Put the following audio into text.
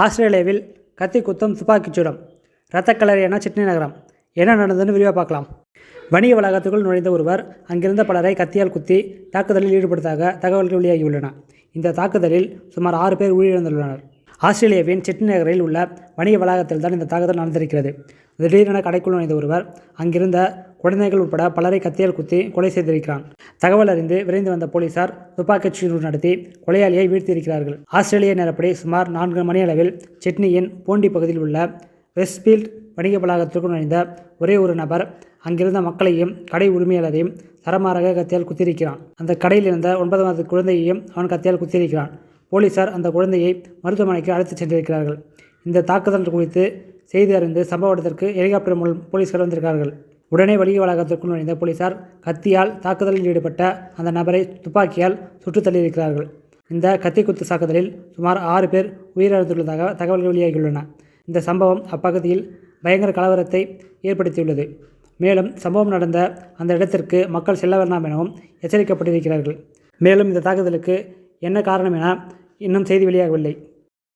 ஆஸ்திரேலியாவில் கத்தி குத்தம் துப்பாக்கிச்சூடம், இரத்தக்கலரியான சிட்னி நகரம். என்ன நடந்ததுன்னு விரிவாக பார்க்கலாம். வணிக வளாகத்துக்குள் நுழைந்த ஒருவர் அங்கிருந்த பலரை கத்தியால் குத்தி தாக்குதலில் ஈடுபடுத்ததாக தகவல்கள் வெளியாகியுள்ளன. இந்த தாக்குதலில் சுமார் 6 பேர் உயிரிழந்துள்ளனர். ஆஸ்திரேலியாவின் சிட்னி நகரில் உள்ள வணிக வளாகத்தில் தான் இந்த தாக்குதல் நடந்திருக்கிறது. திடீரென கடைக்குள் நுழைந்த ஒருவர் அங்கிருந்த குழந்தைகள் உட்பட பலரை கத்தியால் குத்தி கொலை செய்திருக்கிறான். தகவல் அறிந்து விரைந்து வந்த போலீசார் துப்பாக்கிச்சூடு நடத்தி கொலையாளியை வீழ்த்தியிருக்கிறார்கள். ஆஸ்திரேலிய நேரப்படி சுமார் 4 மணி அளவில் சிட்னியின் போண்டி பகுதியில் உள்ள வெஸ்ட்ஃபீல்ட் வணிக வளாகத்திற்குள் நுழைந்த ஒரே ஒரு நபர் அங்கிருந்த மக்களையும் கடை உரிமையாளரையும் தரமாறாக கத்தியால் குத்தியிருக்கிறான். அந்த கடையில் இருந்த 9 மாத குழந்தையையும் அவன் கத்தியால் குத்தியிருக்கிறான். போலீசார் அந்த குழந்தையை மருத்துவமனைக்கு அழைத்து சென்றிருக்கிறார்கள். இந்த தாக்குதல் குறித்து செய்தி அறிந்து சம்பவ இடத்திற்கு ஹெலிகாப்டர் மூலம் போலீசார் வந்திருக்கிறார்கள். உடனே வணிக வளாகத்திற்குள் நுழைந்த போலீசார் கத்தியால் தாக்குதலில் ஈடுபட்ட அந்த நபரை துப்பாக்கியால் சுட்டுத் தள்ளியிருக்கிறார்கள். இந்த கத்தி குத்து தாக்குதலில் சுமார் 6 பேர் உயிரிழந்துள்ளதாக தகவல்கள் வெளியாகியுள்ளன. இந்த சம்பவம் அப்பகுதியில் பயங்கர கலவரத்தை ஏற்படுத்தியுள்ளது. மேலும் சம்பவம் நடந்த அந்த இடத்திற்கு மக்கள் செல்ல வேண்டாம் எனவும் எச்சரிக்கப்பட்டிருக்கிறார்கள். மேலும் இந்த தாக்குதலுக்கு என்ன காரணம் என இன்னும் செய்தி வெளியாகவில்லை.